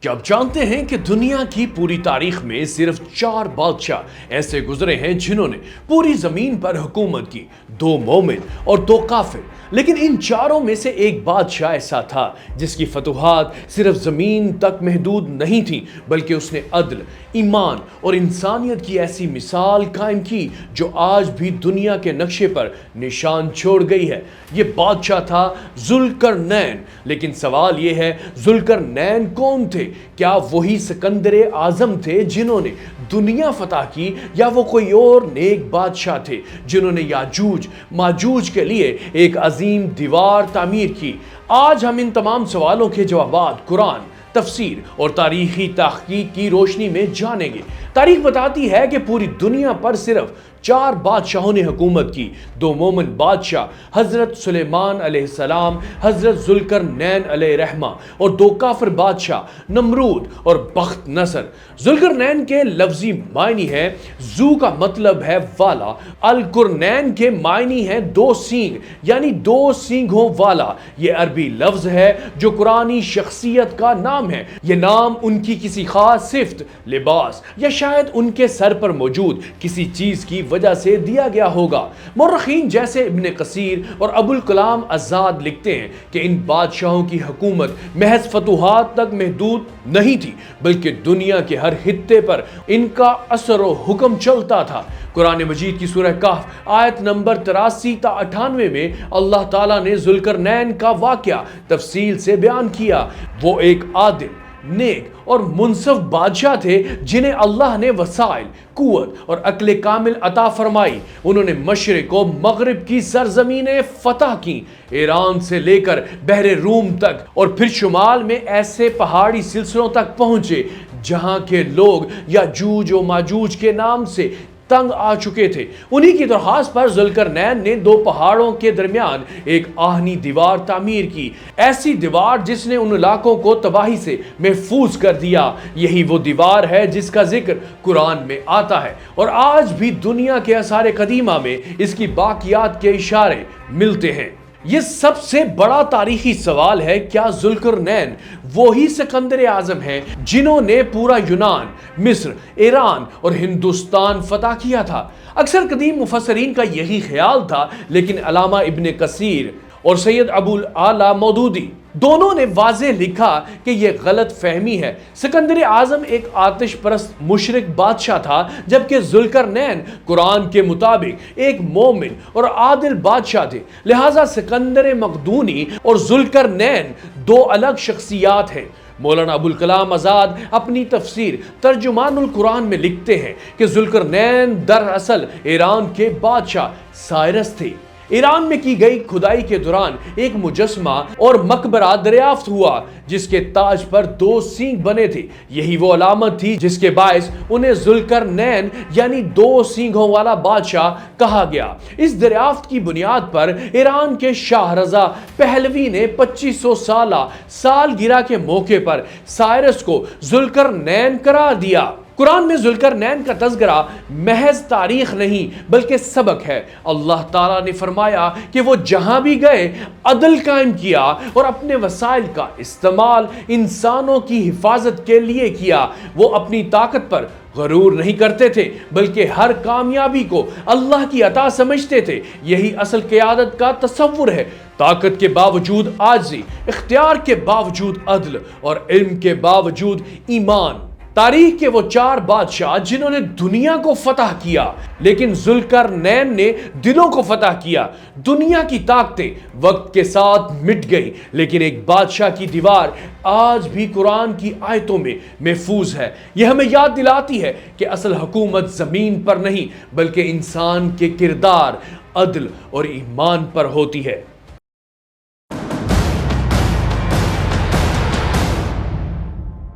کیا آپ جانتے ہیں کہ دنیا کی پوری تاریخ میں صرف 4 بادشاہ ایسے گزرے ہیں جنہوں نے پوری زمین پر حکومت کی؟ 2 مومن اور 2 کافر۔ لیکن ان چاروں میں سے ایک بادشاہ ایسا تھا جس کی فتوحات صرف زمین تک محدود نہیں تھیں، بلکہ اس نے عدل، ایمان اور انسانیت کی ایسی مثال قائم کی جو آج بھی دنیا کے نقشے پر نشان چھوڑ گئی ہے۔ یہ بادشاہ تھا ذوالقرنین۔ لیکن سوال یہ ہے، ذوالقرنین کون تھے؟ کیا وہی سکندر اعظم تھے جنہوں نے دنیا فتح کی، یا وہ کوئی اور نیک بادشاہ تھے جنہوں نے یاجوج ماجوج کے لیے ایک عظیم دیوار تعمیر کی؟ آج ہم ان تمام سوالوں کے جوابات قرآن، تفسیر اور تاریخی تحقیق کی روشنی میں جانیں گے۔ تاریخ بتاتی ہے کہ پوری دنیا پر صرف 4 بادشاہوں نے حکومت کی۔ 2 مومن بادشاہ حضرت سلیمان علیہ السلام، حضرت ذوالقرنین علیہ الرحمہ، اور 2 کافر بادشاہ نمرود اور بخت نصر۔ ذوالقرنین کے لفظی معنی ہے ذو کا مطلب ہے والا، القرنین کے معنی ہے 2 سینگ یعنی 2 سینگوں والا۔ یہ عربی لفظ ہے جو قرآنی شخصیت کا نام ہے۔ یہ نام ان کی کسی خاص صفت، لباس یا شاید ان کے سر پر موجود کسی چیز کی وجہ سے دیا گیا ہوگا۔ مورخین جیسے ابن کثیر اور ابو الکلام آزاد لکھتے ہیں کہ ان بادشاہوں کی حکومت محض فتوحات تک محدود نہیں تھی، بلکہ دنیا کے ہر خطے پر ان کا اثر و حکم چلتا تھا۔ قرآن مجید کی سورہ کہف آیت نمبر 83 تا 98 میں اللہ تعالیٰ نے ذوالقرنین کا واقعہ تفصیل سے بیان کیا۔ وہ ایک عادل، نیک اور منصف بادشاہ تھے جنہیں اللہ نے وسائل، قوت اور عقل کامل عطا فرمائی۔ انہوں نے مشرق و مغرب کی سرزمینیں فتح کی، ایران سے لے کر بحر روم تک، اور پھر شمال میں ایسے پہاڑی سلسلوں تک پہنچے جہاں کے لوگ یاجوج و ماجوج کے نام سے تنگ آ چکے تھے۔ انہی کی درخواست پر ذوالقرنین نے 2 پہاڑوں کے درمیان ایک آہنی دیوار تعمیر کی، ایسی دیوار جس نے ان علاقوں کو تباہی سے محفوظ کر دیا۔ یہی وہ دیوار ہے جس کا ذکر قرآن میں آتا ہے، اور آج بھی دنیا کے آثار قدیمہ میں اس کی باقیات کے اشارے ملتے ہیں۔ یہ سب سے بڑا تاریخی سوال ہے، کیا ذوالقرنین وہی سکندر اعظم ہیں جنہوں نے پورا یونان، مصر، ایران اور ہندوستان فتح کیا تھا؟ اکثر قدیم مفسرین کا یہی خیال تھا، لیکن علامہ ابن کثیر اور سید ابو الاعلی مودودی دونوں نے واضح لکھا کہ یہ غلط فہمی ہے۔ سکندر اعظم ایک آتش پرست مشرک بادشاہ تھا، جبکہ ذوالقرنین قرآن کے مطابق ایک مومن اور عادل بادشاہ تھے۔ لہٰذا سکندر مقدونی اور ذوالقرنین 2 الگ شخصیات ہیں۔ مولانا ابو الکلام آزاد اپنی تفسیر ترجمان القرآن میں لکھتے ہیں کہ ذوالقرنین دراصل ایران کے بادشاہ سائرس تھے۔ ایران میں کی گئی کھدائی کے دوران ایک مجسمہ اور مقبرہ دریافت ہوا جس کے تاج پر 2 سینگ بنے تھے۔ یہی وہ علامت تھی جس کے باعث انہیں ذوالقرنین یعنی 2 سینگوں والا بادشاہ کہا گیا۔ اس دریافت کی بنیاد پر ایران کے شاہ رضا پہلوی نے 2500 سالہ سالگرہ کے موقع پر سائرس کو ذوالقرنین قرار دیا۔ قرآن میں ذوالقرنین کا تذکرہ محض تاریخ نہیں بلکہ سبق ہے۔ اللہ تعالیٰ نے فرمایا کہ وہ جہاں بھی گئے عدل قائم کیا اور اپنے وسائل کا استعمال انسانوں کی حفاظت کے لیے کیا۔ وہ اپنی طاقت پر غرور نہیں کرتے تھے، بلکہ ہر کامیابی کو اللہ کی عطا سمجھتے تھے۔ یہی اصل قیادت کا تصور ہے۔ طاقت کے باوجود عاجزی، اختیار کے باوجود عدل اور علم کے باوجود ایمان۔ تاریخ کے وہ 4 بادشاہ جنہوں نے دنیا کو فتح کیا، لیکن ذوالقرنین نے دلوں کو فتح کیا۔ دنیا کی طاقتیں وقت کے ساتھ مٹ گئی، لیکن ایک بادشاہ کی دیوار آج بھی قرآن کی آیتوں میں محفوظ ہے۔ یہ ہمیں یاد دلاتی ہے کہ اصل حکومت زمین پر نہیں بلکہ انسان کے کردار، عدل اور ایمان پر ہوتی ہے۔